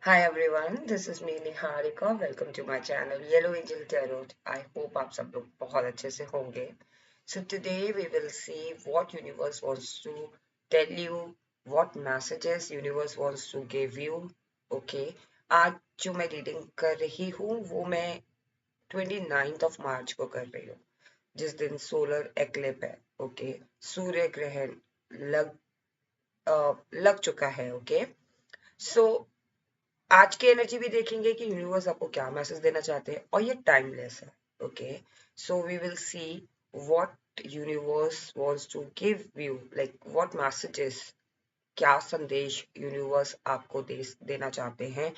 Hi everyone, this is me Niharika. Welcome to my channel Yellow Angel Tarot. I hope आप सब लोग बहुत अच्छे से होंगे. So today we will see what universe wants to tell you, what messages universe wants to give you. Okay, आज जो मैं रीडिंग कर रही हूँ वो मैं 29th ऑफ मार्च को कर रही हूँ जिस दिन सोलर एक्लिप है. ओके, सूर्य ग्रहण लग लग चुका है. ओके, सो आज की एनर्जी भी देखेंगे कि यूनिवर्स आपको क्या मैसेज देना चाहते हैं और ये टाइमलेस है. Okay, so we will see what universe wants to give you, like what messages, क्या संदेश यूनिवर्स आपको देना चाहते हैं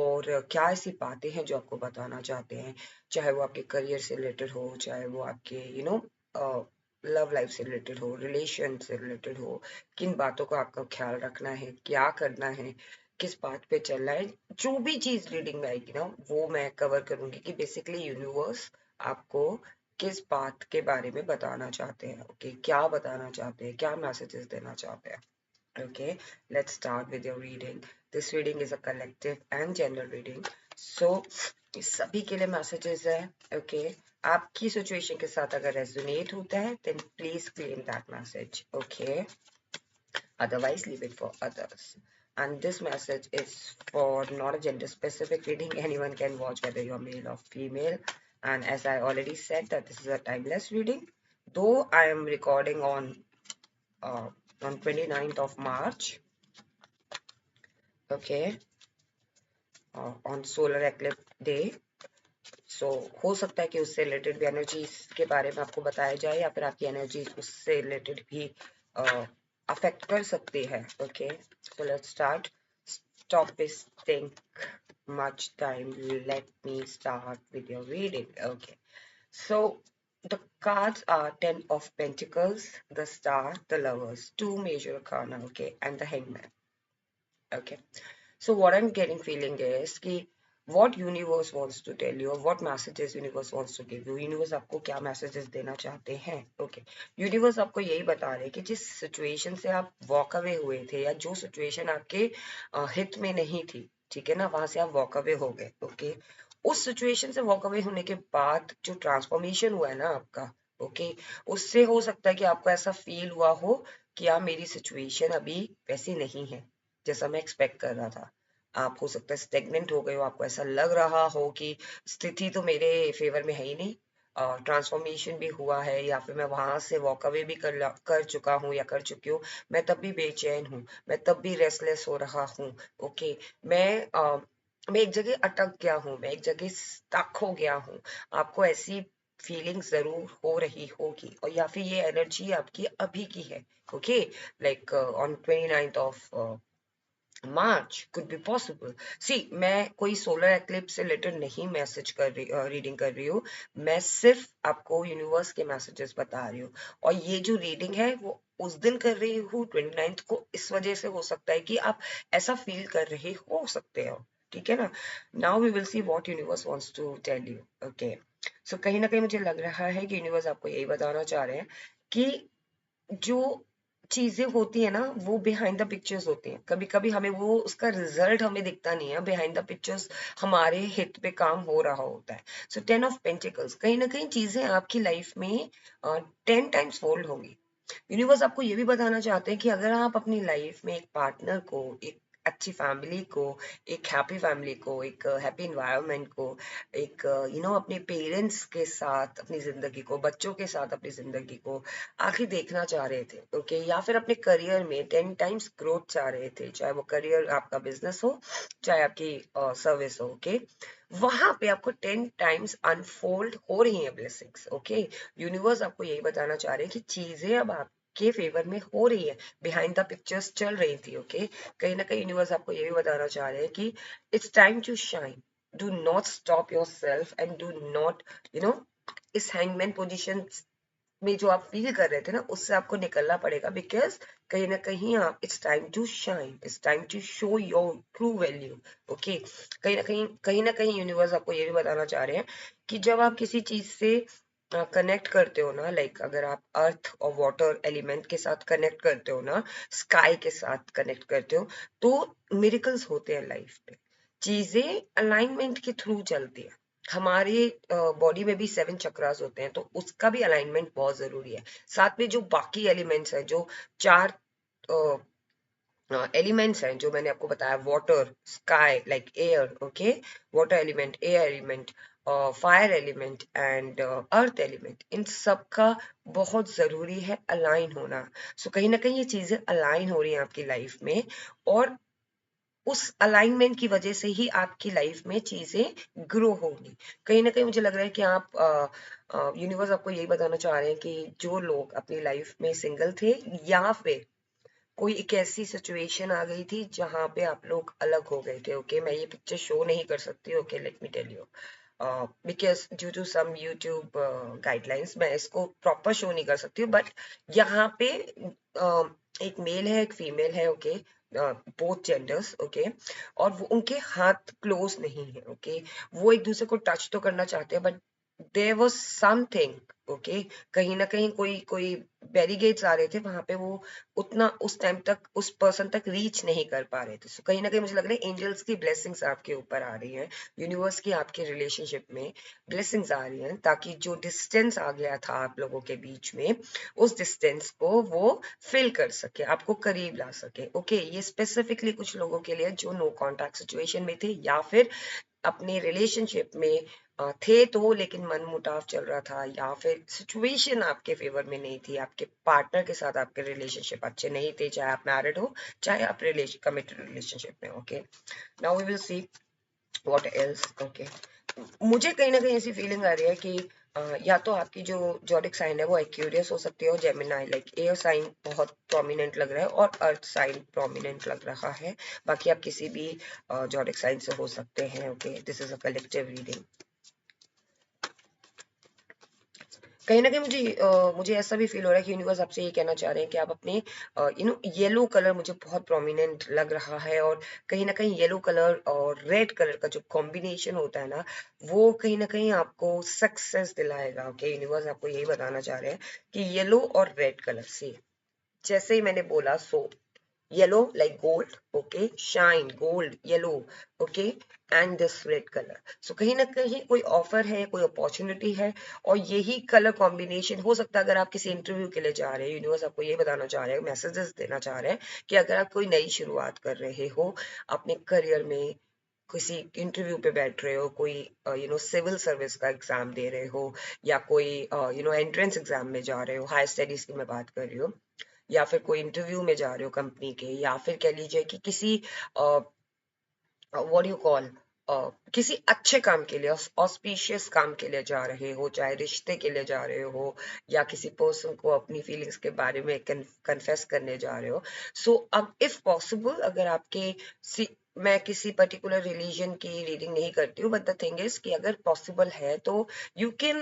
और क्या ऐसी बातें हैं जो आपको बताना चाहते हैं, चाहे वो आपके करियर से रिलेटेड हो, चाहे वो आपके लव लाइफ से रिलेटेड हो, रिलेशन से रिलेटेड हो. किन बातों का आपका ख्याल रखना है, क्या करना है, किस बात पे चलना है, जो भी चीज रीडिंग में आएगी ना वो मैं कवर करूंगी कि बेसिकली यूनिवर्स आपको किस बात के बारे में बताना चाहते हैं. ओके, क्या बताना चाहते हैं, क्या मैसेजेस देना चाहते हैं. Okay, let's start with your reading. This reading is a collective and general reading. So, इस सभी के लिए messages है. Okay, आपकी situation के साथ अगर resonate होता है, then please claim that message. Okay, otherwise leave it for others. And this message is for not a gender specific reading. Anyone can watch whether you're male or female. And as I already said that this is a timeless reading. Though I am recording uh, on 29th of March, okay, on solar eclipse day. सो हो सकता है कि उससे related भी energies के बारे में आपको बताया जाए या फिर आपकी एनर्जीज उससे रिलेटेड भी अफेक्ट कर सकती है. Okay, so let's start. Stop wasting much time. Let me start with your reading. Okay, so the cards are 10 of Pentacles, the Star, the Lovers, two major arcana, okay, and the Hangman. Okay, so what I'm getting feeling is कि what universe wants to tell you, what messages universe wants to give you. universe आपको क्या messages देना चाहते हैं. okay, universe आपको यही बता रहे हैं कि जिस situation से आप walk away हुए थे या जो situation आपके हित में नहीं थी, ठीक है ना, वहां से आप walk away हो गए. okay, उस situation से walk away होने के बाद जो transformation हुआ है ना आपका, ओके, उससे हो सकता है कि आपको ऐसा फील हुआ हो कि यार मेरी सिचुएशन अभी वैसी नहीं है जैसा मैं एक्सपेक्ट कर रहा था. आप हो सकता है स्टेगनेंट हो गए हो, आपको ऐसा लग रहा हो कि स्थिति तो मेरे फेवर में है ही नहीं, ट्रांसफॉर्मेशन भी हुआ है या फिर मैं वहां से वॉक अवे भी कर चुका हूँ या कर चुकी हूँ, मैं तब भी बेचैन हूँ, मैं तब भी रेस्टलेस हो रहा हूँ. ओके, मैं मैं एक जगह अटक गया हूँ, मैं एक जगह स्टक हो गया हूँ. आपको ऐसी फीलिंग जरूर हो रही होगी और या फिर ये एनर्जी आपकी अभी की है. Okay, like on 29th of March could be possible. See, मैं कोई सोलर एक्लिप्स से रिलेटेड नहीं मैसेज कर रही रीडिंग कर रही हूँ. मैं सिर्फ आपको यूनिवर्स के मैसेजेस बता रही हूँ और ये जो रीडिंग है वो उस दिन कर रही हूँ 29th को. इस वजह से हो सकता है कि आप ऐसा फील कर रहे हो सकते हो, ठीक है ना. Now we will see what universe wants to tell you. Okay, so कहीं ना कहीं मुझे लग रहा है कि यूनिवर्स आपको यही बताना चाह रहे हैं कि जो चीजें होती है ना वो बिहाइंड द पिक्चर्स होती हैं. कभी कभी हमें वो उसका रिजल्ट हमें दिखता नहीं है, बिहाइंड द पिक्चर्स हमारे हित पे काम हो रहा होता है. सो 10 ऑफ पेंटिकल्स, कहीं ना कहीं चीजें आपकी लाइफ में 10 टाइम्स फोल्ड होंगी. यूनिवर्स आपको ये भी बताना चाहते हैं कि अगर आप अपनी लाइफ में एक पार्टनर को, एक अच्छी फैमिली को, एक हैप्पी फैमिली को, एक हैप्पी इन्वायरमेंट को, एक अपने पेरेंट्स के साथ अपनी जिंदगी को, बच्चों के साथ अपनी जिंदगी को आखिर देखना चाह रहे थे, ओके, या फिर अपने करियर में 10 टाइम्स ग्रोथ चाह रहे थे, चाहे वो करियर आपका बिजनेस हो, चाहे आपकी सर्विस हो. ओके, वहां पे आपको 10 टाइम्स अनफोल्ड हो रही है ब्लेसिंग्स. ओके, यूनिवर्स आपको यही बताना चाह रहे हैं कि चीजें अब आपके फेवर में हो रही है, बिहाइंड द पिक्चर्स चल रही थी. ओके, कहीं ना कहीं यूनिवर्स आपको ये भी बताना चाह रहे हैं कि it's time to shine. Do not stop yourself and do not you know इस हैंगमैन पोजीशन में जो आप फील कर रहे थे ना उससे आपको निकलना पड़ेगा. बिकॉज कहीं ना कहीं आप, it's time to shine, it's time to show your true value. Okay, कहीं ना कहीं यूनिवर्स आपको ये भी बताना चाह रहे हैं कि जब आप किसी चीज से कनेक्ट करते हो ना, लाइक अगर आप अर्थ और वाटर एलिमेंट के साथ कनेक्ट करते हो ना, स्काई के साथ कनेक्ट करते हो, तो मिरेकल्स होते हैं लाइफ पे. चीजें अलाइनमेंट के थ्रू चलती है। हमारे बॉडी में भी 7 चक्रास होते हैं, तो उसका भी अलाइनमेंट बहुत जरूरी है। साथ में जो बाकी एलिमेंट्स हैं, जो 4 एलिमेंट्स हैं जो मैंने आपको बताया, water, sky like air, okay, water element, air element, fire element and earth element, इन सब का बहुत जरूरी है अलाइन होना। सो कहीं ना कहीं ये चीजें अलाइन हो रही हैं आपकी लाइफ में, और उस अलाइनमेंट की वजह से ही आपकी लाइफ में चीजें ग्रो होंगी। कहीं ना कहीं मुझे लग रहा है कि आप यूनिवर्स आपको यही बताना चाह रहे हैं कि जो लोग अपनी लाइफ में सिंगल थे, या फिर कोई एक ऐसी सिचुएशन आ गई थी जहां पे आप लोग अलग हो गए थे, ओके, मैं ये पिक्चर शो नहीं कर सकती, okay, let me tell you, because due to some YouTube guidelines मैं इसको प्रॉपर शो नहीं कर सकती हूँ, बट यहाँ पे एक मेल है, एक फीमेल है, ओके, बोथ जेंडर्स, ओके, और वो उनके हाथ क्लोज नहीं है, ओके, वो एक दूसरे को टच तो करना चाहते हैं, but there was something, okay, कहीं ना कहीं कोई कोई बैरिगेट्स आ रहे थे वहां पे, वो उतना उस टाइम तक उस पर्सन तक रीच नहीं कर पा रहे थे। सो कहीं ना कहीं मुझे लग रहा है एंजल्स की ब्लेसिंग्स आपके ऊपर आ रही हैं, यूनिवर्स की आपके रिलेशनशिप में ब्लेसिंग्स आ रही हैं, ताकि जो डिस्टेंस आ गया था आप लोगों के बीच में, उस डिस्टेंस को वो फिल कर सके, आपको करीब ला सके, ओके। ये स्पेसिफिकली कुछ लोगों के लिए जो नो कॉन्टैक्ट सिचुएशन में थे, या फिर अपने रिलेशनशिप में थे तो लेकिन मन मुटाव चल रहा था, या फिर सिचुएशन आपके फेवर में नहीं थी, आपके पार्टनर के साथ आपके रिलेशनशिप अच्छे नहीं थे, चाहे आप मैरिड हो, चाहे आप कमिटेड रिलेशनशिप में, okay. Now we will see what else, okay. मुझे कहीं ना कहीं ऐसी फीलिंग आ रही है कि या तो आपकी जो जॉडिक साइन है वो एक्यूरियस हो सकती है, और जेमिनाई लाइक एयर साइन बहुत प्रोमिनेंट लग रहा है, और अर्थ साइन प्रोमिनेंट लग रहा है। बाकी आप किसी भी जॉडिक साइन से हो सकते हैं, okay, this is a collective reading. कहीं ना कहीं मुझे ऐसा भी फील हो रहा है कि यूनिवर्स आपसे ये कहना चाह रहे हैं कि आप अपने येलो कलर मुझे बहुत प्रोमिनेंट लग रहा है, और कहीं ना कहीं येलो कलर और रेड कलर का जो कॉम्बिनेशन होता है ना, वो कहीं ना कहीं आपको सक्सेस दिलाएगा, ओके। यूनिवर्स आपको यही बताना चाह रहे हैं कि येलो और रेड कलर से, जैसे ही मैंने बोला, सो yellow like gold, okay, shine gold yellow, okay, and this red color, so कहीं ना कहीं कोई ऑफर है, कोई अपॉर्चुनिटी है, और यही कलर कॉम्बिनेशन हो सकता है। अगर आप किसी इंटरव्यू के लिए जा रहे हैं, यूनिवर्स आपको ये बताना चाह रहे हैं, मैसेजेस देना चाह रहे हैं कि अगर आप कोई नई शुरुआत कर रहे हो अपने करियर में, किसी इंटरव्यू पे बैठ रहे हो, कोई सिविल सर्विस का एग्जाम दे रहे हो, या कोई एंट्रेंस एग्जाम में जा रहे हो, हायर स्टडीज की मैं बात कर रही हूँ, या फिर कोई इंटरव्यू में जा रहे हो कंपनी के, या फिर कह लीजिए कि किसी व्हाट यू कॉल किसी अच्छे काम के लिए, ऑस्पिशियस काम के लिए जा रहे हो, चाहे रिश्ते के लिए जा रहे हो, या किसी पर्सन को अपनी फीलिंग्स के बारे में कन्फेस करने जा रहे हो। सो अब इफ पॉसिबल, अगर आपके मैं किसी पर्टिकुलर रिलीजन की रीडिंग नहीं करती हूँ, बट द थिंग इज कि अगर पॉसिबल है तो you can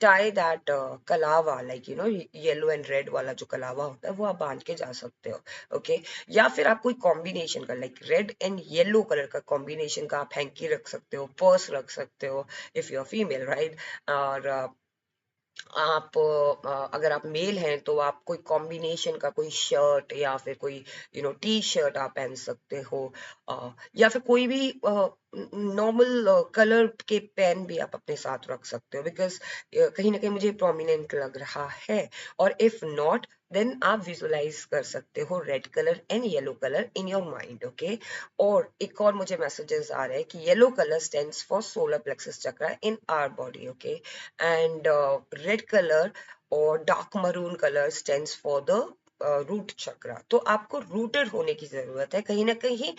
tie that kalava, like yellow and red वाला जो कलावा होता है वो आप बांध के जा सकते हो, ओके। या फिर आप कोई कॉम्बिनेशन का, like red and yellow colour का कॉम्बिनेशन का आप हैंकी रख सकते हो, पर्स रख सकते हो, if you are female, right. और आप अगर आप मेल हैं तो आप कोई कॉम्बिनेशन का कोई शर्ट, या फिर कोई टी शर्ट आप पहन सकते हो, या फिर कोई भी नॉर्मल कलर के पेन भी आप अपने साथ रख सकते हो, बिकॉज कहीं ना कहीं मुझे प्रोमिनेंट लग रहा है। और इफ नॉट, देन आप विजुलाइज कर सकते हो red colour and yellow colour in your mind, okay. और एक और मुझे मैसेजेस आ रहे हैं कि yellow colour stands for solar plexus chakra in our body, okay, and red colour और dark maroon colour stands for the root chakra. तो आपको रूटेड होने की जरूरत है कहीं ना कहीं।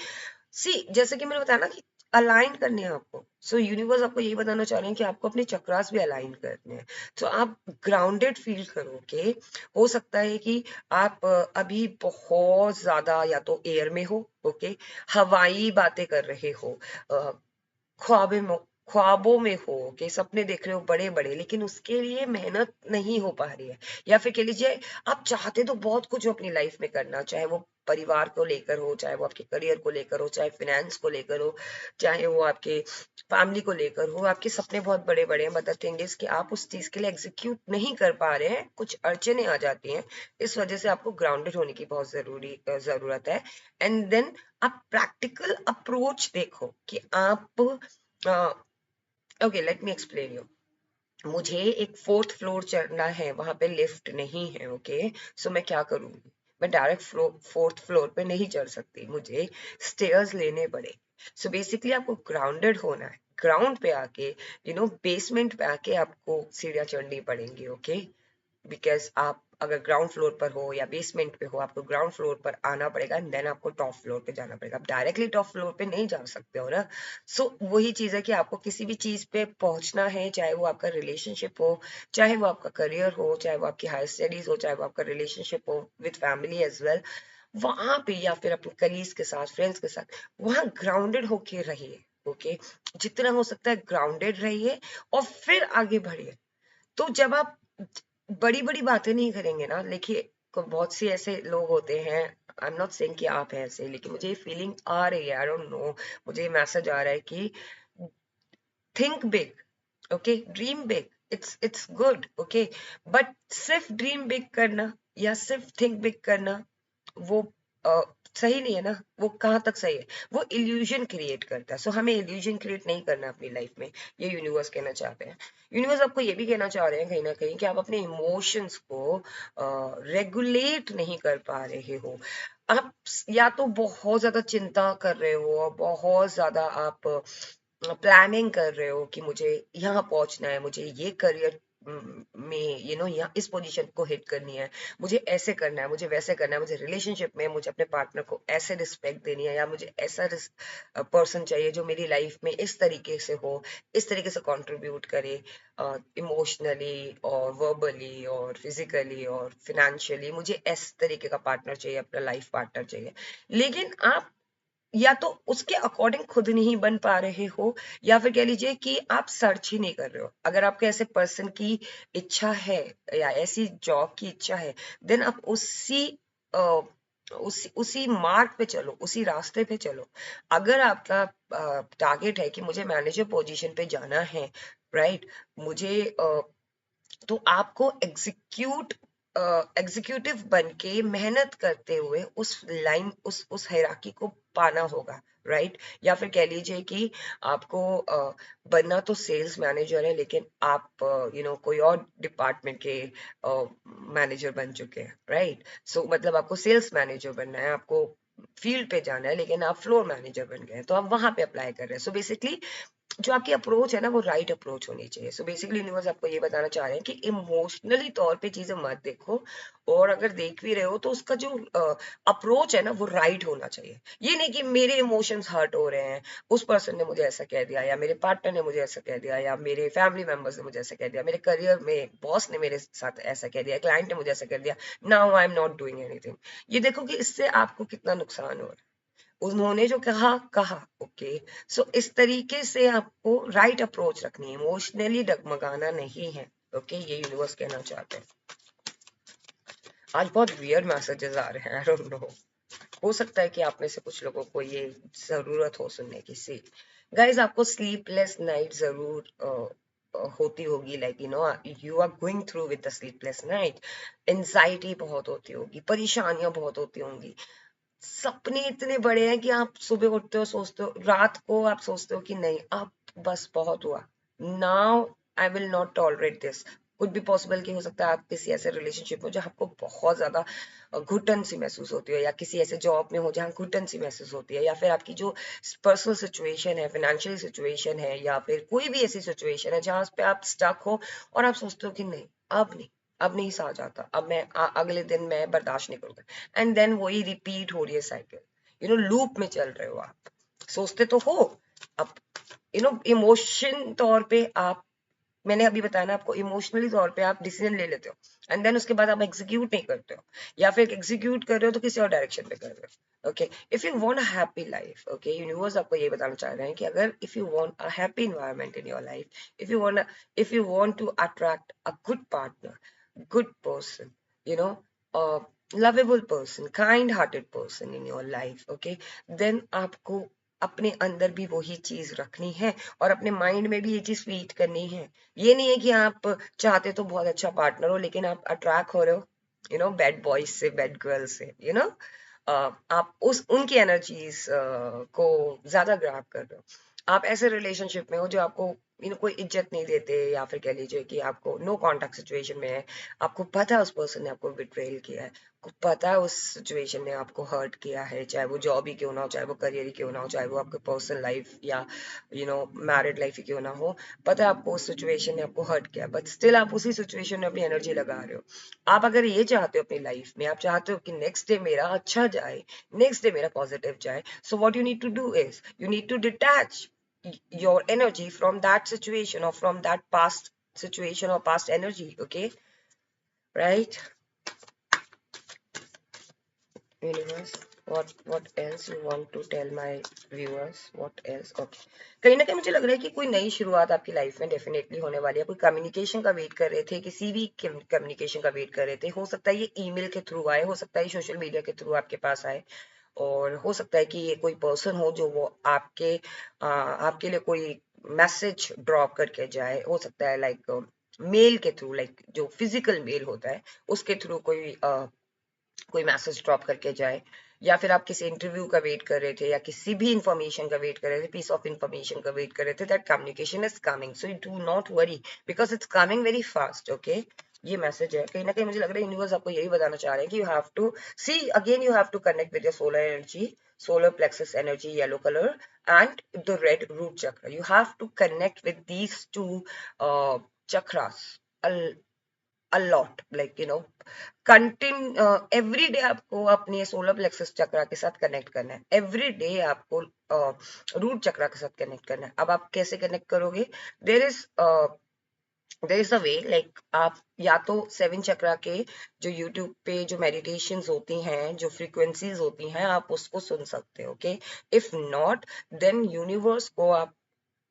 सी, जैसे कि मैंने बताया ना कि अलाइन करने हैं आपको, सो यूनिवर्स आपको यही बताना चाह रहे हैं कि आपको अपने चक्रास भी अलाइन करने हैं, तो आप ग्राउंडेड फील करोगे। हो सकता है कि आप अभी बहुत ज्यादा या तो एयर में हो, ओके, हवाई बातें कर रहे हो, ख्वाबे में ख्वाबों में हो, कि सपने देख रहे हो बड़े बड़े, लेकिन उसके लिए मेहनत नहीं हो पा रही है, या फिर कह लीजिए आप चाहते तो बहुत कुछ हो अपनी लाइफ में करना, चाहे वो परिवार को लेकर हो, चाहे वो आपके करियर को लेकर हो, चाहे फिनेंस को लेकर हो, चाहे वो आपके फैमिली को लेकर हो, आपके सपने बहुत बड़े बड़े हैं, बट द थिंग इज कि आप उस चीज के लिए एग्जीक्यूट नहीं कर पा रहे हैं, कुछ अड़चने आ जाती हैं, इस वजह से आपको ग्राउंडेड होने की बहुत जरूरत है। एंड देन आप प्रैक्टिकल अप्रोच देखो कि आप okay, let me explain you. मुझे एक 4th फ्लोर चढ़ना है, वहां पे लिफ्ट नहीं है, ओके, सो मैं क्या करूंगी, मैं डायरेक्ट 4th फ्लोर पे नहीं चढ़ सकती, मुझे स्टेयर्स लेने पड़े। सो बेसिकली आपको ग्राउंडेड होना है, ग्राउंड पे आके बेसमेंट पे आके आपको सीढ़ियां चढ़नी पड़ेंगी, ओके, बिकॉज आप अगर ग्राउंड फ्लोर पर हो या बेसमेंट पे हो, आपको ग्राउंड फ्लोर पर आना पड़ेगा एंड देन आपको टॉप फ्लोर पे जाना पड़ेगा, आप डायरेक्टली टॉप फ्लोर पे नहीं जा सकते हो ना। सो वही चीज है कि आपको किसी भी चीज पे पहुंचना है, चाहे वो आपका रिलेशनशिप हो, चाहे वो आपका करियर हो, चाहे वो आपकी हायर स्टडीज हो, चाहे वो आपका रिलेशनशिप हो विद फैमिली एज वेल, वहां पे या फिर अपने कलीग्स के साथ, फ्रेंड्स के साथ, वहां ग्राउंडेड होके रहिए, ओके, जितना हो सकता है ग्राउंडेड रहिए और फिर आगे बढ़िए। तो जब आप बड़ी बड़ी बातें नहीं करेंगे ना, देखिए बहुत से ऐसे लोग होते हैं, आई एम नॉट सेइंग कि आप हैं ऐसे, लेकिन मुझे ये फीलिंग आ रही है, आई डोंट नो, मुझे ये मैसेज आ रहा है कि think big, okay, dream big, it's good, okay, but सिर्फ ड्रीम बिग करना या सिर्फ थिंक बिग करना वो अ, सही नहीं है ना, वो कहाँ तक सही है, वो इल्यूजन क्रिएट करता है। सो हमें इल्यूजन क्रिएट नहीं करना अपनी लाइफ में, ये यूनिवर्स कहना चाहते हैं। यूनिवर्स आपको ये भी कहना चाह रहे हैं कहीं ना कहीं कि आप अपने इमोशंस को रेगुलेट नहीं कर पा रहे हो, आप या तो बहुत ज्यादा चिंता कर रहे हो और बहुत ज्यादा आप प्लानिंग कर रहे हो कि मुझे यहाँ पहुंचना है, मुझे ये करियर में यहाँ इस पोजीशन को हिट करनी है, मुझे ऐसे करना है, मुझे वैसे करना है, मुझे रिलेशनशिप में मुझे अपने पार्टनर को ऐसे रिस्पेक्ट देनी है, या मुझे ऐसा पर्सन चाहिए जो मेरी लाइफ में इस तरीके से हो, इस तरीके से कंट्रीब्यूट करे, इमोशनली और वर्बली और फिजिकली और फिनेंशियली, मुझे इस तरीके का पार्टनर चाहिए, अपना लाइफ पार्टनर चाहिए, लेकिन आप या तो उसके अकॉर्डिंग खुद नहीं बन पा रहे हो, या फिर कह लीजिए कि आप सर्च ही नहीं कर रहे हो। अगर आपके ऐसे पर्सन की इच्छा है या ऐसी जॉब की इच्छा है, देन आप उसी मार्ग पे चलो, उसी रास्ते पे चलो। अगर आपका टारगेट है कि मुझे मैनेजर पोजीशन पे जाना है, राइट, मुझे तो आपको एग्जीक्यूटिव बन के मेहनत करते हुए उस हायरार्की को पाना होगा, राइट, या फिर कह लीजिए कि आपको बनना तो सेल्स मैनेजर है, लेकिन आप कोई और डिपार्टमेंट के मैनेजर बन चुके हैं, राइट, सो मतलब आपको सेल्स मैनेजर बनना है, आपको फील्ड पे जाना है, लेकिन आप फ्लोर मैनेजर बन गए, तो आप वहां पे अप्लाई कर रहे हैं। सो बेसिकली जो आपकी अप्रोच है ना, वो राइट अप्रोच होनी चाहिए। सो बेसिकली यूनिवर्स आपको ये बताना चाह रहे हैं कि इमोशनली तौर पे चीजें मत देखो, और अगर देख भी रहे हो तो उसका जो अप्रोच है ना, वो राइट होना चाहिए। ये नहीं कि मेरे इमोशंस हर्ट हो रहे हैं, उस पर्सन ने मुझे ऐसा कह दिया, या मेरे पार्टनर ने मुझे ऐसा कह दिया, या मेरे फैमिली मेंबर्स ने मुझे ऐसा कह दिया, मेरे करियर में बॉस ने मेरे साथ ऐसा कह दिया, क्लाइंट ने मुझे ऐसा कह दिया, now I am not doing anything. ये देखो कि इससे आपको कितना नुकसान हो रहा है, उन्होंने जो कहा कहा, ओके। सो इस तरीके से आपको राइट अप्रोच रखनी है, इमोशनली डगमगाना नहीं है, ओके, ये यूनिवर्स कहना चाहते हैं। आज बहुत वियर्ड मैसेजेस आ रहे हैं, आई डोंट नो, हो सकता है कि आप में से कुछ लोगों को ये जरूरत हो सुनने की। सी गाइज, आपको स्लीपलेस नाइट जरूर होती होगी, like you are going through with the sleepless night, anxiety बहुत होती होगी, परेशानियां बहुत होती होंगी, सपने इतने बड़े हैं कि आप सुबह उठते हो, सोचते हो, रात को आप सोचते हो कि नहीं, अब बस बहुत हुआ, now I will not tolerate this. कुछ भी पॉसिबल कि हो सकता है आप किसी ऐसे रिलेशनशिप हो जहाँ आपको बहुत ज्यादा घुटन सी महसूस होती है, या किसी ऐसे जॉब में हो जहाँ घुटन सी महसूस होती है, या फिर आपकी जो पर्सनल सिचुएशन है, फाइनेंशियल सिचुएशन है, या फिर कोई भी ऐसी सिचुएशन है जहाँ पे आप स्टक हो और आप सोचते हो कि नहीं, अब नहीं, अब नहीं सहा जाता, अब मैं अगले दिन मैं बर्दाश्त नहीं करूंगा, एंड देन वही रिपीट हो रही है साइकिल, लूप में चल रहे हो आप, सोचते तो हो, अब इमोशन तौर पे आप मैंने अभी बताया ना आपको, इमोशनली तौर पे आप डिसीजन ले लेते हो एंड देन उसके बाद आप एग्जीक्यूट नहीं करते हो, या फिर एग्जीक्यूट कर रहे हो तो किसी और डायरेक्शन पे कर रहे हो। Okay, if you want a happy life, okay, universe आपको ये बताना चाह रहे हैं कि अगर if you want a happy environment in your life, if you want to attract a good partner, good person, you know, a lovable person, kind hearted person in your life, okay, then आपको अपने अंदर भी वही चीज रखनी है और अपने माइंड में भी ये चीज फीड करनी है। ये नहीं है कि आप चाहते तो बहुत अच्छा पार्टनर हो लेकिन आप अट्रैक्ट हो रहे हो, यू नो, बैड बॉयज से, बैड गर्ल्स से, यू नो, आप उस उनकी एनर्जीज को ज्यादा ग्रैब कर रहे हो। आप ऐसे रिलेशनशिप में हो जो आपको, यू नो, कोई इज्जत नहीं देते, या फिर कह लीजिए कि आपको नो कांटेक्ट सिचुएशन में है, आपको पता है उस पर्सन ने आपको बिट्रेल किया है, आपको पता है उस सिचुएशन ने आपको हर्ट किया है, चाहे वो जॉब ही क्यों ना हो, चाहे वो करियर ही क्यों ना हो, चाहे वो आपके पर्सनल लाइफ या यू नो मैरिड लाइफ ही क्यों ना हो, पता है आपको उस सिचुएशन ने आपको हर्ट किया, बट स्टिल आप उसी सिचुएशन में अपनी एनर्जी लगा रहे हो। आप अगर ये चाहते हो अपनी लाइफ में, आप चाहते हो कि नेक्स्ट डे मेरा अच्छा जाए, नेक्स्ट डे मेरा पॉजिटिव जाए, so what you need to do is you need to detach your energy from that situation or from that past situation or past energy, okay, right? Universe, what else you want to tell my viewers? What else? Okay, कहीं ना कहीं मुझे लग रहा है कि कोई नई शुरुआत आपकी लाइफ में डेफिनेटली होने वाली है। कोई कम्युनिकेशन का वेट कर रहे थे, किसी भी कम्युनिकेशन का वेट कर रहे थे, हो सकता है ये ईमेल के थ्रू आए, हो सकता है सोशल मीडिया के थ्रू आपके पास आए, और हो सकता है कि ये कोई पर्सन हो जो वो आपके लिए कोई मैसेज ड्रॉप करके जाए, हो सकता है लाइक मेल के थ्रू, लाइक जो फिजिकल मेल होता है उसके थ्रू कोई मैसेज ड्रॉप करके जाए, या फिर आप किसी इंटरव्यू का वेट कर रहे थे या किसी भी इंफॉर्मेशन का वेट कर रहे थे, पीस ऑफ इंफॉर्मेशन का वेट कर रहे थे, that communication is coming, so you do not worry because it's coming very fast, okay. ये मैसेज है, कहीं ना कहीं मुझे लग रहा है यूनिवर्स आपको यही बताना चाह रहे हैं कि you have to see again, you have to connect with your solar energy, solar plexus energy, yellow color, and the red root chakra. You have to connect with these two chakras a lot, like you know, every day आपको अपने solar plexus चक्रा के साथ connect करना है, every day आपको root चक्रा के साथ connect करना है। अब आप कैसे कनेक्ट करोगे? There is there is a way, like आप या तो 7 चक्रा के जो यूट्यूब पे जो मेडिटेशंस होती हैं, जो फ्रीक्वेंसीज होती हैं, आप उसको सुन सकते हो, okay. If not, then universe को आप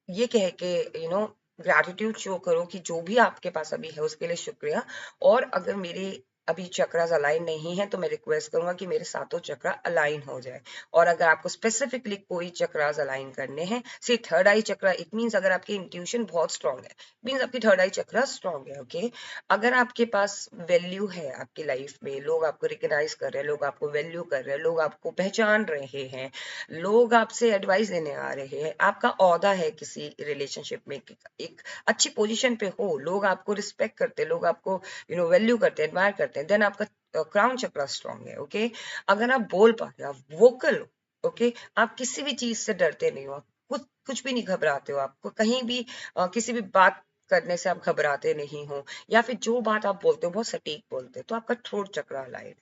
ये कह के यू नो ग्रैटिट्यूड शो करो कि जो भी आपके पास अभी है उसके लिए शुक्रिया, और अगर मेरे अभी चक्रास अलाइन नहीं है तो मैं रिक्वेस्ट करूंगा कि मेरे सातों चक्रा अलाइन हो जाए। और अगर आपको स्पेसिफिकली कोई चक्रास अलाइन करने हैं, see third eye chakra, it means अगर आपकी इंट्यूशन बहुत स्ट्रांग है, मीन्स आपकी थर्ड आई चक्रा स्ट्रांग है, ओके। अगर आपके पास वैल्यू है आपकी लाइफ में, लोग आपको रिकग्नाइज कर रहे हैं, लोग आपको वैल्यू कर रहे हैं, लोग आपको पहचान रहे हैं, लोग आपसे एडवाइस देने आ रहे हैं, आपका औहदा है किसी रिलेशनशिप में, एक अच्छी पोजीशन पे हो, लोग आपको रिस्पेक्ट करते हैं, लोग आपको यू नो वैल्यू करते हैं, एडमायर करते हैं, देन आपका क्राउन चक्रा स्ट्रांग है, ओके। अगर आप बोल पा रहे हो, आप वोकल हो, ओके, आप किसी भी चीज से डरते नहीं हो, कुछ भी नहीं घबराते हो, आपको कहीं भी किसी भी बात करने से आप घबराते नहीं हो, या फिर जो बात आप बोलते हो बहुत सटीक बोलते हो, तो आपका थ्रोट चक्रा अलाइन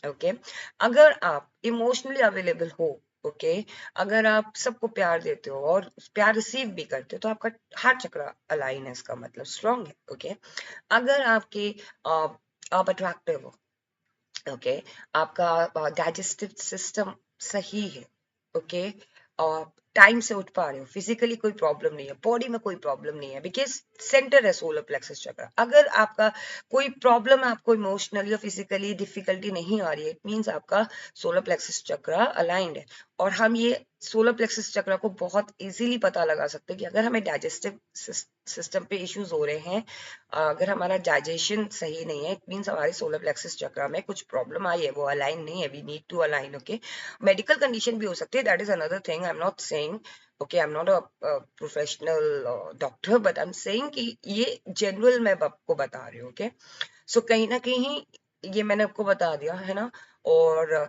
है, ओके। अगर आप इमोशनली अवेलेबल हो, ओके, अगर आप सबको प्यार देते हो और प्यार रिसीव भी करते हो, तो आपका हार्ट चक्रा अलाइन है, इसका मतलब स्ट्रांग है, ओके। अगर आप अट्रैक्टिव हो, ओके, आपका डाइजेस्टिव सिस्टम सही है, ओके, और टाइम से उठ पा रहे हो, फिजिकली कोई प्रॉब्लम नहीं है, बॉडी में कोई प्रॉब्लम नहीं है, बिकॉज सेंटर है सोलर प्लेक्सस चक्र। अगर आपका कोई प्रॉब्लम, आपको इमोशनली या फिजिकली डिफिकल्टी नहीं आ रही है, इट मीन्स आपका सोलर प्लेक्सस चक्र अलाइंड है। और हम ये सोलर प्लेक्सस चक्र को बहुत इजीली पता लगा सकते हैं कि अगर हमें डाइजेस्टिव सिस्टम पे इश्यूज हो रहे हैं, अगर हमारा डाइजेशन सही नहीं है, इट मीन्स हमारे सोलर प्लेक्सस चक्र में कुछ प्रॉब्लम आई है, वो अलाइन नहीं है, we need to align, okay. Medical condition भी हो सकती है, that is another thing, I am not saying, okay, I am not a professional doctor, but I am saying कि ये जनरल मैं आपको बता रही हूँ, ओके। सो कहीं ना कहीं ये मैंने आपको बता दिया है ना। और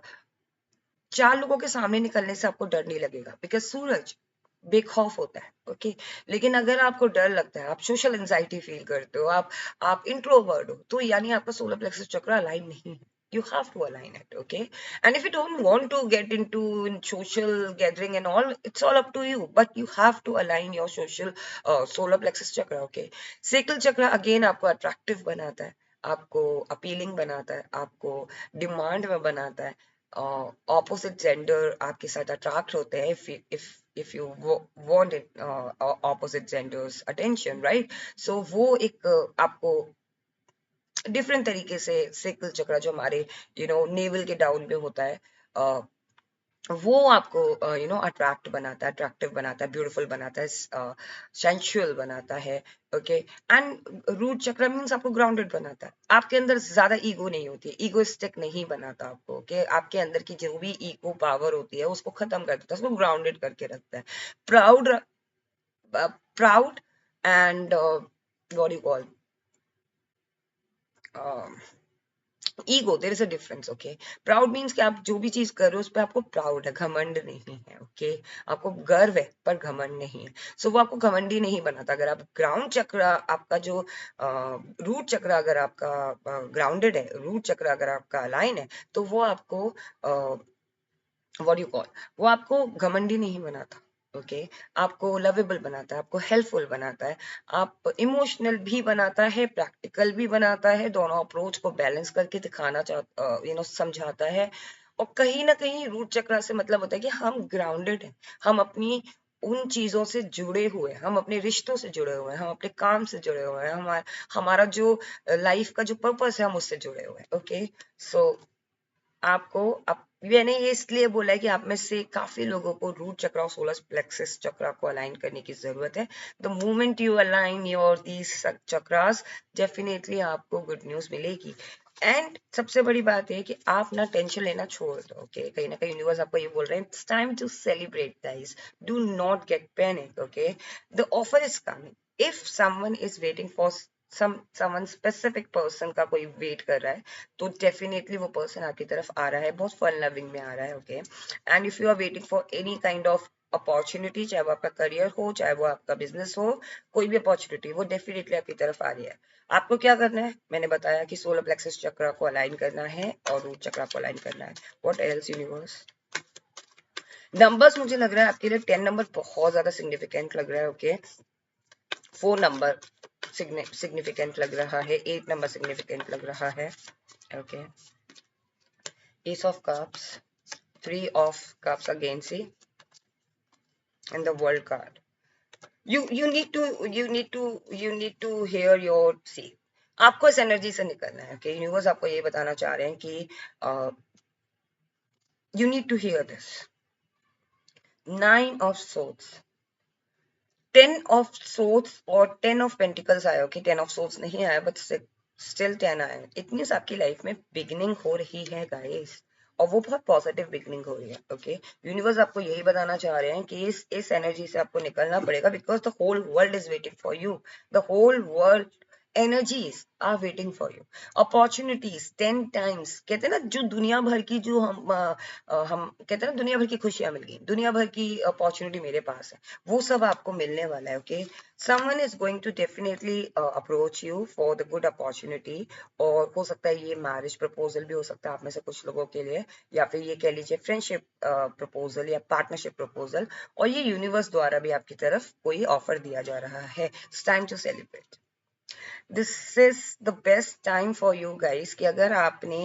4 लोगों के सामने निकलने से आपको डर नहीं लगेगा, बिकॉज सूरज बेखौफ होता है, ओके। लेकिन अगर आपको डर लगता है, आप सोशल एंजाइटी फील करते हो, आप इंट्रोवर्ट हो, तो यानी आपका सोलर प्लेक्सस चक्र अलाइन नहीं है, you have to align it, okay? And if you don't want to get into in social gathering and all, it's all up to you, but you have to align your social solar plexus chakra, okay? sacral chakra again आपको attractive बनाता है, आपको appealing बनाता है, आपको demand में बनाता है, ऑपोजिट जेंडर आपके साथ अट्रैक्ट होते हैं if you want it opposite genders attention, right? so वो एक आपको डिफरेंट तरीके से सेकल चक्र जो हमारे नेवल के डाउन पे होता है, वो आपको अट्रैक्ट बनाता है, अट्रैक्टिव बनाता है, ब्यूटीफुल बनाता है, सेंसुअल बनाता है, ओके? एंड रूट चक्र मीन्स आपको ग्राउंडेड बनाता है, आपके अंदर ज्यादा ईगो नहीं होती है, ईगोइस्टिक नहीं बनाता आपको, ओके? आपके अंदर की जो भी ईगो पावर होती है उसको खत्म कर देता है, उसको ग्राउंडेड करके रखता है, proud proud and what you call ego, there is a difference, okay? Proud means कि आप जो भी चीज कर रहे हो उस पर आपको प्राउड है, घमंड नहीं है, ओके? आपको गर्व है पर घमंड नहीं है, सो वो आपको घमंडी नहीं बनाता। अगर आप ग्राउंड चक्र आपका जो रूट चक्र अगर आपका ग्राउंडेड है, रूट चक्र अगर आपका अलाइन है, तो वो आपको व्हाट यू कॉल, वो आपको घमंडी नहीं बनाता, ओके? आपको लवेबल बनाता है, आपको हेल्पफुल बनाता है, आप इमोशनल भी बनाता है, प्रैक्टिकल भी बनाता है, दोनों अप्रोच को बैलेंस करके दिखाना चाहता समझाता है। और कहीं ना कहीं रूट चक्र से मतलब होता है कि हम ग्राउंडेड हैं, हम अपनी उन चीजों से जुड़े हुए, हम अपने रिश्तों से जुड़े हुए हैं, हम अपने काम से जुड़े हुए हैं, हमारा जो लाइफ का जो पर्पस है हम उससे जुड़े हुए हैं, ओके? सो आपको मैंने ये इसलिए बोला है कि आप में से काफी लोगों को रूट चक्र और सोलर प्लेक्सस चक्र को अलाइन करने की जरूरत है। The moment you align your these chakras, definitely आपको गुड न्यूज मिलेगी। एंड सबसे बड़ी बात है कि आप ना टेंशन लेना छोड़ दो, ओके? कहीं ना कहीं यूनिवर्स आपको ये बोल रहे हैं, it's time to celebrate guys, do not get panic, okay? The offer is coming, if someone is waiting for someone specific person का कोई वेट कर रहा है, तो डेफिनेटली वो पर्सन आपकी तरफ आ रहा है, बहुत फन लविंग में आ रहा है, okay? And if you are waiting for any kind of opportunity, चाहे वो आपका करियर हो, चाहे वो आपका बिजनेस हो, कोई भी अपॉर्चुनिटी, वो डेफिनेटली आपकी तरफ आ रही है। आपको क्या करना है? मैंने बताया कि सोलर प्लेक्सस चक्र को अलाइन करना है और रूट चक्र को अलाइन करना है। What else universe? नंबर्स मुझे लग रहा है आपके लिए 10 नंबर बहुत ज्यादा सिग्निफिकेंट लग रहा है, ओके? 4 नंबर सिग्निफिकेंट लग रहा है, 8 नंबर सिग्निफिकेंट लग रहा है, okay? Ace of Cups, 3 of Cups again, see, and the World card. You need to hear your, see, आपको इस एनर्जी से निकलना है, okay? यूनिवर्स आपको ये बताना चाह रहे हैं कि you need to hear this. 9 of Swords, 10 of Swords और 10 of Pentacles आया, okay? 10 of Swords नहीं आया, but still 10 आया। इट मीन्स आपकी लाइफ में बिगिनिंग हो रही है गाइस, और वो बहुत पॉजिटिव बिगनिंग हो रही है, ओके? यूनिवर्स आपको यही बताना चाह रहे हैं कि इस एनर्जी से आपको निकलना पड़ेगा, because the whole world is waiting for you, the whole world energies are waiting for you, opportunities 10 times, कहते हैं ना, जो दुनिया भर की जो हम कहते हैं ना, दुनिया भर की खुशियां मिल गई, दुनिया भर की अपॉर्चुनिटी मेरे पास है, वो सब आपको मिलने वाला है, okay? someone is going to definitely approach you for the good opportunity, और हो सकता है ये मैरिज प्रपोजल भी हो सकता है आप में से कुछ लोगों के लिए, या फिर ये कह लीजिए फ्रेंडशिप प्रपोजल या पार्टनरशिप प्रपोजल, और ये यूनिवर्स द्वारा भी आपकी तरफ कोई ऑफर दिया जा रहा है। It's time to celebrate, this is the best time for you guys, कि अगर आपने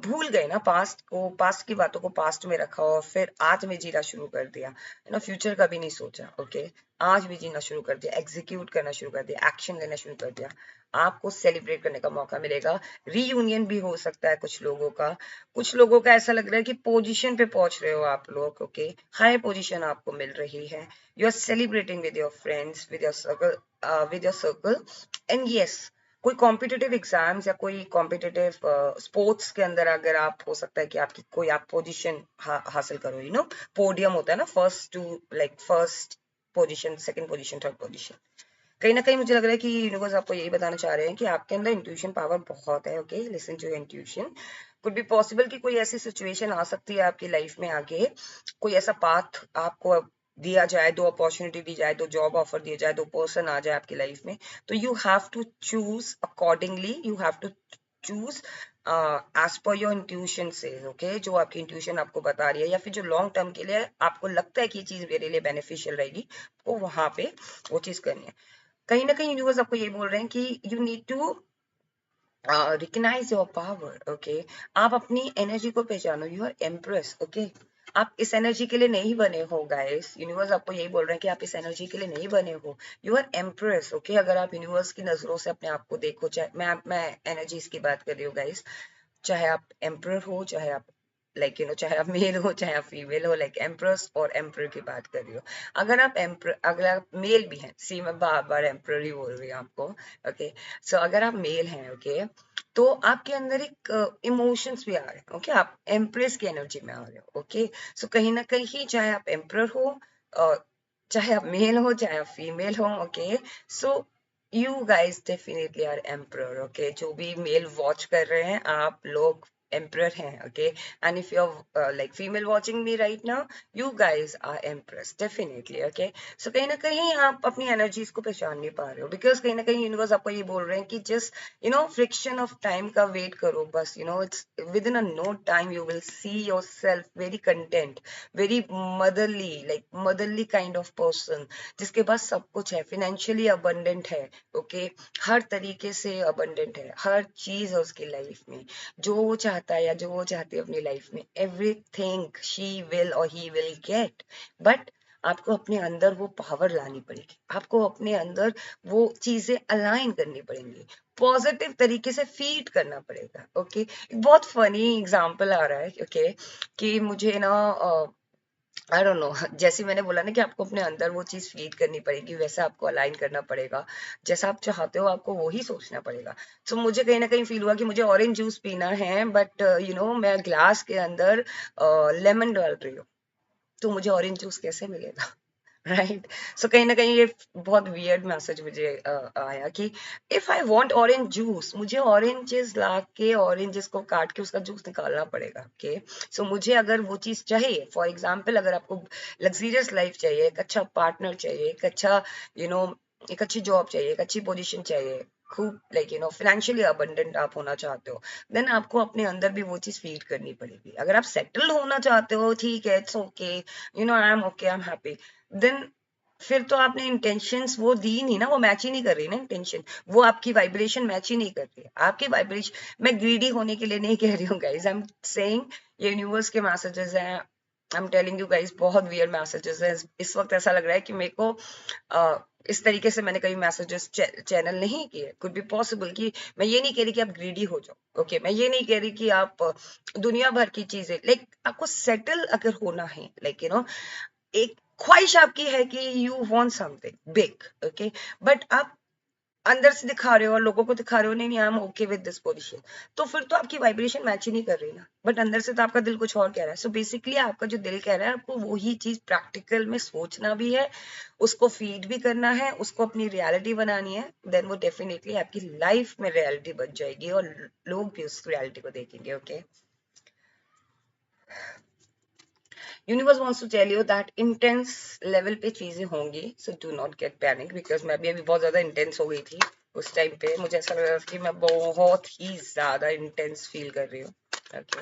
भूल गए ना पास्ट को, पास्ट की बातों को पास्ट में रखा और फिर आज में जीना शुरू कर दिया, है ना, फ्यूचर का भी नहीं सोचा, ओके? आज भी जीना शुरू कर दिया, एग्जीक्यूट करना शुरू कर दिया, एक्शन लेना शुरू कर दिया, आपको सेलिब्रेट करने का मौका मिलेगा। रीयूनियन भी हो सकता है कुछ लोगों का, कुछ लोगों का ऐसा लग रहा है कि पोजीशन पे पहुंच रहे हो आप लोग, ओके? हाई पोजीशन आपको मिल रही है, you are celebrating with your friends, with your circle, and yes, कोई कॉम्पिटिटिव एग्जाम्स या कोई कॉम्पिटिटिव स्पोर्ट्स के अंदर अगर आप, हो सकता है कि आपकी कोई आप पोजीशन हासिल करो, यू नो, पोडियम होता है ना, first two like first position, second position, third position. कहीं ना कहीं मुझे लग रहा है कि यूनिवर्स आपको यही बताना चाह रहे हैं कि आपके अंदर इंट्यूशन पावर बहुत है, okay? Listen to intuition. Could be possible कि कोई ऐसी सिचुएशन आ सकती है आपकी लाइफ में आगे, कोई ऐसा पाथ आपको दिया जाए, दो अपॉर्चुनिटी दी जाए, दो जॉब ऑफर दिया जाए, दो पर्सन आ जाए आपकी लाइफ में, तो you have to choose accordingly, you have to choose as per your intuition से, ओके, जो आपकी इंट्यूशन आपको बता रही है, या फिर जो लॉन्ग टर्म के लिए आपको लगता है कि ये चीज मेरे लिए बेनिफिशियल रहेगी, तो वहां पे वो चीज करनी है। कहीं ना कहीं यूनिवर्स आपको ये बोल रहे हैं कि you need to recognize your power, okay. आप अपनी एनर्जी को पहचानो, यू आर एम्प्रेस, ओके। आप इस एनर्जी के लिए नहीं बने हो गाइस, यूनिवर्स आपको यही बोल रहे हैं कि आप इस एनर्जी के लिए नहीं बने हो, यू आर एम्प्रेस, ओके। अगर आप यूनिवर्स की नजरों से अपने आप को देखो, चाहे मैं एनर्जीज की बात कर रही हूँ गाइस, चाहे आप एम्पर हो, चाहे आप चाहे आप मेल हो, चाहे आप फीमेल हो, लाइक एम्प्रेस और एम्पर की बात कर रही हो। अगर आप एम्पर, अगर आप मेल भी हैं, सी मैं बार बार एम्पर ही बोल रही हूँ आपको, ओके। सो अगर आप मेल हैं, ओके, तो आपके अंदर एक इमोशंस भी आ रहे हैं, ओके। आप एम्प्रेस की एनर्जी में आ रहे हो, ओके। सो कहीं ना कहीं चाहे आप एम्पर हो, चाहे आप मेल हो, चाहे आप फीमेल हो, okay. So you guys definitely are emperor, okay. जो भी मेल वॉच कर रहे हैं, आप लोग एम्प्रर हैं, okay. And if you are like female watching me right now, you guys are empress definitely, okay. So कहीं ना कहीं आप अपनी एनर्जीज को पहचान नहीं पा रहे हो, बिकॉज कहीं ना कहीं यूनिवर्स आपको ये बोल रहे हैं कि जस्ट फ्रिक्शन ऑफ टाइम का वेट करो बस, it's within a no time you will see yourself very content, very motherly, like motherly kind of person, जिसके पास सब कुछ है, फाइनेंशियली अबंडेंट है, ओके। हर तरीके से अबंडेंट है, हर चीज है उसकी लाइफ में, जो वो चाहता है या जो वो चाहती है अपनी लाइफ में, एवरीथिंग शी विल और ही विल गेट। बट आपको अपने अंदर वो पावर लानी पड़ेगी, आपको अपने अंदर वो चीजें अलाइन करनी पड़ेंगी, पॉजिटिव तरीके से फीड करना पड़ेगा, ओके। बहुत फनी एग्जाम्पल आ रहा है, ओके, कि मुझे ना आई डोंट नो, जैसे मैंने बोला ना कि आपको अपने अंदर वो चीज फीड करनी पड़ेगी, वैसा आपको अलाइन करना पड़ेगा, जैसा आप चाहते हो आपको वो ही सोचना पड़ेगा। सो मुझे कहीं ना कहीं फील हुआ कि मुझे ऑरेंज जूस पीना है, बट मैं ग्लास के अंदर लेमन डाल रही हूँ, तो मुझे ऑरेंज जूस कैसे मिलेगा? राइट। सो कहीं ना कहीं ये बहुत वियर्ड मैसेज मुझे आया कि if I want orange juice, मुझे ऑरेंजेस ला के, ऑरेंजेस को काट के उसका जूस निकालना पड़ेगा, ओके। सो मुझे अगर वो चीज चाहिए, फॉर एग्जाम्पल अगर आपको लग्जरियस लाइफ चाहिए, एक अच्छा पार्टनर चाहिए, एक अच्छा यू नो एक अच्छी जॉब चाहिए, एक अच्छी पोजीशन चाहिए, खूब लाइक फाइनेंशियली अबंडेंट आप होना चाहते हो, देन आपको अपने अंदर भी वो चीज फीड करनी पड़ेगी। अगर आप सेटल होना चाहते हो, ठीक है, it's okay, I am okay, I am happy, then फिर तो आपने इंटेंशंस वो दी नहीं ना, वो मैच ही नहीं कर रही ना इंटेंशन, वो आपकी वाइब्रेशन मैच ही नहीं कर रही है, आपकी वाइब्रेशन। मैं ग्रीडी होने के लिए नहीं कह रही हूँ गाइज, आई एम सेइंग ये यूनिवर्स के मैसेजेस हैं, I am telling you guys, बहुत वियर्ड मैसेजेस हैं। इस वक्त ऐसा लग रहा है कि मेरे को इस तरीके से मैंने कभी मैसेजेस चैनल नहीं किए, कुड बी पॉसिबल कि मैं ये नहीं कह रही कि आप ग्रीडी हो जाओ, ओके। मैं ये नहीं कह रही कि आप दुनिया भर की चीजें, लाइक आपको सेटल अगर होना है, लाइक एक ख्वाहिश आपकी है कि you want something big, okay, but आप अंदर से दिखा रहे हो और लोगों को दिखा रहे हो, नहीं नहीं आई am okay with this position, तो फिर तो आपकी वाइब्रेशन मैच ही नहीं कर रही ना, बट अंदर से तो आपका दिल कुछ और कह रहा है। सो बेसिकली आपका जो दिल कह रहा है, आपको वही चीज प्रैक्टिकल में सोचना भी है, उसको फीड भी करना है, उसको अपनी रियलिटी बनानी है, देन वो डेफिनेटली आपकी लाइफ में रियलिटी बन जाएगी और लोग भी उस रियलिटी को देखेंगे, okay. Universe wants to tell you that intense level पे चीजें होंगी, so do not get panic, because मैं भी अभी बहुत ज्यादा इंटेंस हो गई थी उस टाइम पे, मुझे ऐसा लग रहा था कि मैं बहुत ही ज्यादा इंटेंस फील कर रही हूँ, okay.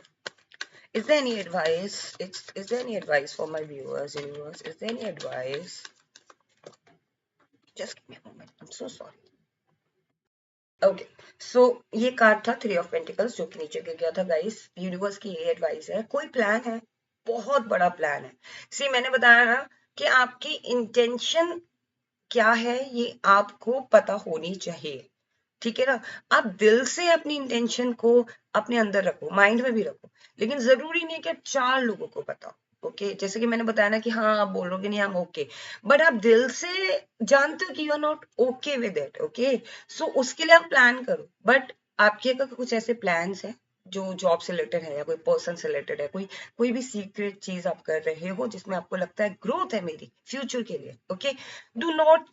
Is there any advice? Is there any advice for my viewers, universe? Is there any advice? Just give me a moment. I'm so sorry. Okay, so ये कार्ड था थ्री ऑफ पेंटिकल्स, जो कि नीचे गिर गया था guys. Universe की ये एडवाइस है, कोई प्लान है, बहुत बड़ा प्लान है। सी मैंने बताया ना कि आपकी इंटेंशन क्या है, ये आपको पता होनी चाहिए, ठीक है ना। आप दिल से अपनी इंटेंशन को अपने अंदर रखो, माइंड में भी रखो, लेकिन जरूरी नहीं कि चार लोगों को पता हो, ओके। जैसे कि मैंने बताया ना कि हाँ आप बोलोगे नहीं, हम ओके, बट आप दिल से जानते हो कि you are not okay with it, okay. So उसके लिए आप प्लान करो, बट आपके अगर कुछ ऐसे प्लान्स हैं जो जॉब से रिलेटेड है, या कोई पर्सन से रिलेटेड है, कोई कोई भी सीक्रेट चीज आप कर रहे हो जिसमें आपको लगता है ग्रोथ है मेरी फ्यूचर के लिए, okay, do not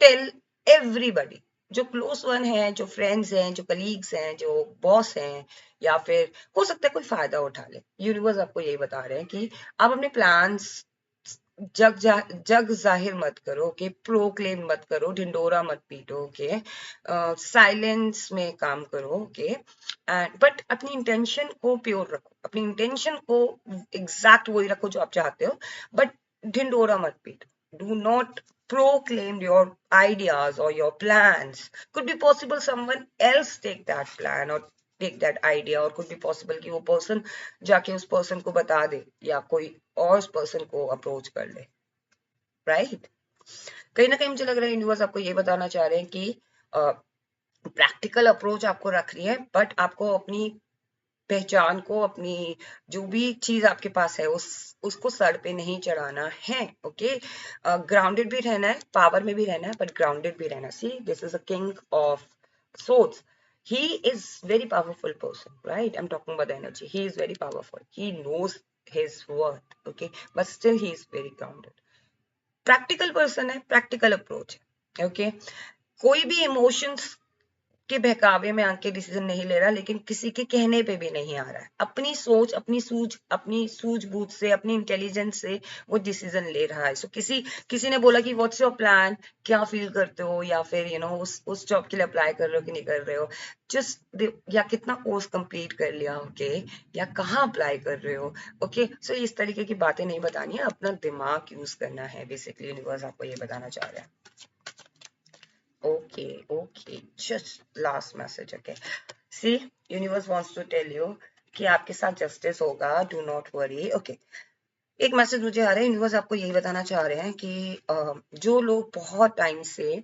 tell everybody. जो क्लोज वन है, जो फ्रेंड्स हैं, जो कलीग्स हैं, जो बॉस हैं, या फिर हो सकता है कोई फायदा उठा ले, यूनिवर्स आपको यही बता रहे हैं कि आप अपने प्लान्स जग जाहिर मत करो, ओके, प्रोक्लेम मत करो, ढिंडोरा मत पीटो, ओके, साइलेंस में काम करो, ओके, एंड बट अपनी इंटेंशन को प्योर रखो, अपनी इंटेंशन को एग्जैक्ट वही रखो जो आप चाहते हो, बट ढिंडोरा मत पीटो, do not proclaim your ideas or your plans. Could be possible someone else take that plan or take that idea, और could be possible कि वो person जाके उस person को बता दे या कोई और उस person को approach कर ले, right? कहीं ना कहीं मुझे लग रहा है यूनिवर्स आपको ये बताना चाह रहे हैं कि प्रैक्टिकल अप्रोच आपको रखनी है, बट आपको अपनी पहचान को, अपनी जो भी चीज आपके पास है उसको सर पे नहीं चढ़ाना है, ओके, ग्राउंडेड भी रहना है, पावर में भी रहना है, बट ग्राउंडेड भी रहना है. See, this is a king of swords. He is very powerful person, right? I'm talking about the energy. He is very powerful. He knows his worth, okay? But still he is very grounded. Practical person है, practical approach है, okay? कोई भी emotions के बहकावे में आके decision नहीं ले रहा, लेकिन किसी के कहने पे भी नहीं आ रहा है, अपनी सोच, अपनी सूझबूझ से, अपनी इंटेलिजेंस से वो डिसीजन ले रहा है. सो किसी ने बोला कि व्हाट्स योर प्लान, क्या फील करते हो, या फिर उस जॉब के लिए अप्लाई कर रहे हो कि नहीं कर रहे हो, जस्ट, या कितना कोर्स कंप्लीट कर लिया, ओके, या कहाँ अप्लाई कर रहे हो, ओके. सो इस तरीके की बातें नहीं बतानी है, अपना दिमाग यूज करना है, बेसिकली यूनिवर्स आपको ये बताना चाह रहे हैं. Okay, just last message, okay. See, universe wants to tell you कि आपके साथ जस्टिस होगा, डू नॉट वरी, ओके. एक मैसेज मुझे आ रहा है, यूनिवर्स आपको यही बताना चाह रहे हैं कि जो लोग बहुत टाइम से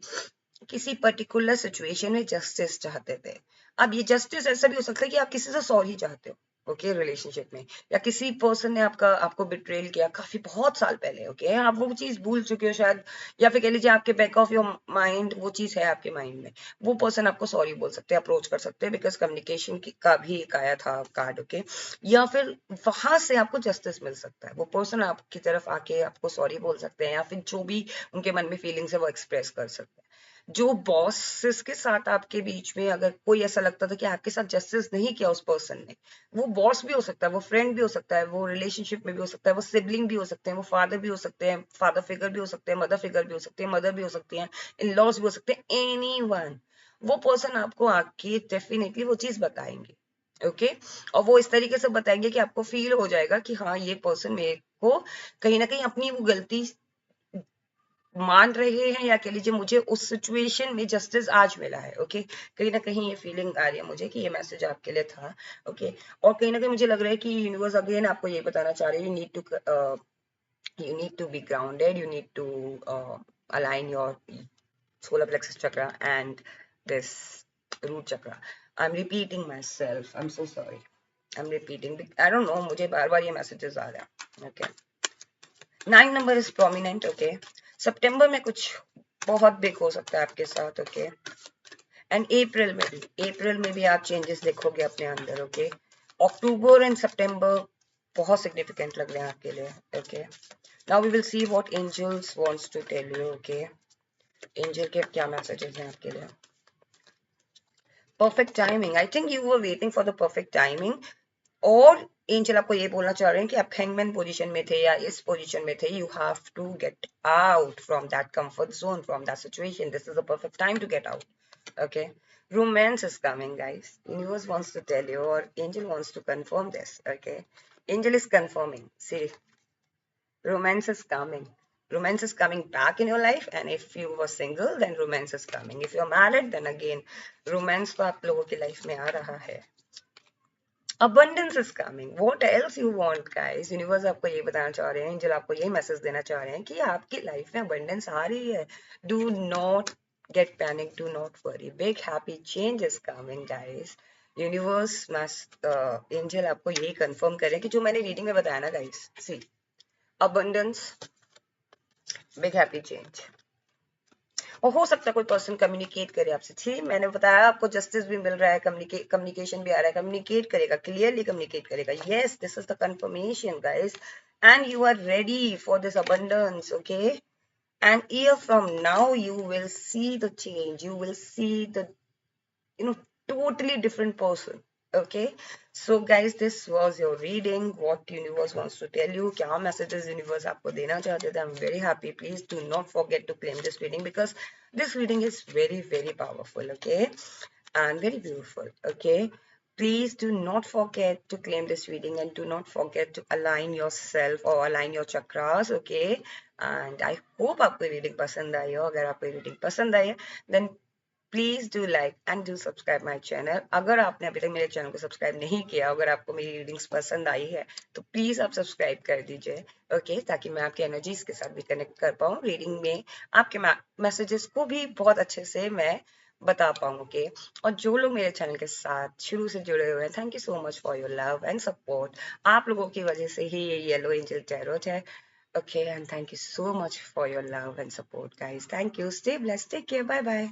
किसी पर्टिकुलर सिचुएशन में जस्टिस चाहते थे, अब ये जस्टिस ऐसा भी हो सकता है कि आप किसी से सॉरी चाहते हो, ओके, रिलेशनशिप में, या किसी पर्सन ने आपको बिट्रेल किया काफी बहुत साल पहले, ओके, आप वो चीज भूल चुके हो शायद, या फिर कह लीजिए आपके बैक ऑफ योर माइंड वो चीज है आपके माइंड में, वो पर्सन आपको सॉरी बोल सकते हैं, अप्रोच कर सकते हैं, बिकॉज कम्युनिकेशन का भी एक आया था कार्ड, ओके, या फिर वहां से आपको जस्टिस मिल सकता है, वो पर्सन आपकी तरफ आके आपको सॉरी बोल सकते हैं, या फिर जो भी उनके मन में फीलिंग्स है वो एक्सप्रेस कर सकते हैं. जो बॉसेस के साथ आपके बीच में अगर कोई ऐसा लगता था कि आपके साथ जस्टिस नहीं किया उस पर्सन ने, वो बॉस भी हो सकता है, वो फ्रेंड भी हो सकता है, वो रिलेशनशिप में भी हो सकता है, वो सिबलिंग भी हो सकते हैं, वो फादर भी हो सकते हैं, फादर फिगर भी हो सकते हैं, मदर फिगर भी हो सकते हैं, मदर भी हो सकती हैं, इन लॉज भी हो सकते हैं, एनीवन, वो पर्सन आपको आके डेफिनेटली वो चीज बताएंगे, ओके, और वो इस तरीके से बताएंगे कि आपको फील हो जाएगा कि हाँ, ये पर्सन मेरे को कहीं ना कहीं अपनी वो गलती मान रहे हैं, या कह लीजिए मुझे उस सिचुएशन में जस्टिस आज मिला है, ओके, कहीं ना कहीं ये फीलिंग आ रही है मुझे कि ये मैसेज आपके लिए था, ओके, और कहीं ना कहीं मुझे लग रहा है कि यूनिवर्स अगेन आपको ये बताना चाह रहे हैं, you need to be grounded, you need to align your solar plexus chakra and this root chakra. I'm repeating myself, I'm so sorry, I'm repeating, I don't know, मुझे बार बार ये मैसेजेस आ रहे हैं, okay. 9 number is prominent, okay, सितंबर में कुछ बहुत big हो सकता है आपके साथ, ओके, एंड अप्रैल में भी आप चेंजेस देखोगे अपने अंदर, ओके. अक्टूबर एंड सितंबर बहुत सिग्निफिकेंट लग रहे हैं आपके लिए, okay. Now we will see what angels wants to tell you, okay. Angel के क्या मैसेजेस हैं आपके लिए. Perfect timing, I think you were waiting for the perfect timing, और एंजल आपको ये बोलना चाह रहे हैं कि आप हैंगमैन पोजीशन में थे या इस पोजीशन में थे, you have to get out from that comfort zone, from that situation, this is a perfect time to get out, okay. Romance is coming, guys. Universe wants to tell you, or angel wants to confirm this, okay. Angel is confirming, see, romance is coming, romance is coming back in your life, and if you were single then romance is coming, if you're married then again romance तो आप लोगों की life में आ रहा है. Abundance is coming. What else you want, guys? Universe आपको ये बताना चाह रहे हैं, एंजल आपको ये मैसेज देना चाह रहे हैं कि आपकी लाइफ में abundance आ रही है. Do not get panic. Do not worry. Big happy change is coming, guys. Universe angel आपको ये कंफर्म करें कि जो मैंने रीडिंग में बताया ना, guys. See, abundance, big happy change. और हो सकता है कोई पर्सन कम्युनिकेट करे आपसे, ठीक, मैंने बताया आपको जस्टिस भी मिल रहा है, कम्युनिकेशन भी आ रहा है, कम्युनिकेट करेगा, क्लियरली कम्युनिकेट करेगा. Yes, this is the confirmation, guys, and you are ready for this abundance, okay. And year from now you will see the change, you will see the totally different person, Okay, so guys, this was your reading. What universe wants to tell you? क्या messages universe आपको देना चाहते थे? I'm very happy. Please do not forget to claim this reading because this reading is very, very powerful. Okay, and very beautiful. Okay, please do not forget to claim this reading and do not forget to align yourself or align your chakras. Okay, and I hope आपको reading पसंद आई हो. अगर आपको reading पसंद आई है, then please do like and do subscribe my channel. अगर आपने अभी तक मेरे चैनल को सब्सक्राइब नहीं किया, अगर आपको मेरी रीडिंग्स पसंद आई है तो प्लीज आप सब्सक्राइब कर दीजिए. ओके, ताकि मैं आपकी एनर्जीज के साथ भी कनेक्ट कर पाऊँ. रीडिंग में आपके मैसेजेस को भी बहुत अच्छे से मैं बता पाऊँ. ओके, और जो लोग मेरे चैनल के साथ शुरू से जुड़े हुए हैं, thank you so much for your love and support. आप लोगों की वजह से ही ये येलो एंजल टैरोट है. Okay, and thank you so much for your love and support, guys. Thank you. Stay blessed. Take care. Bye bye.